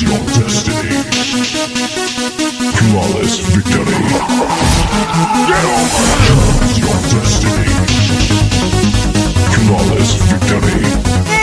your destiny. Flawless victory. Get over here. Choose your destiny. Flawless victory.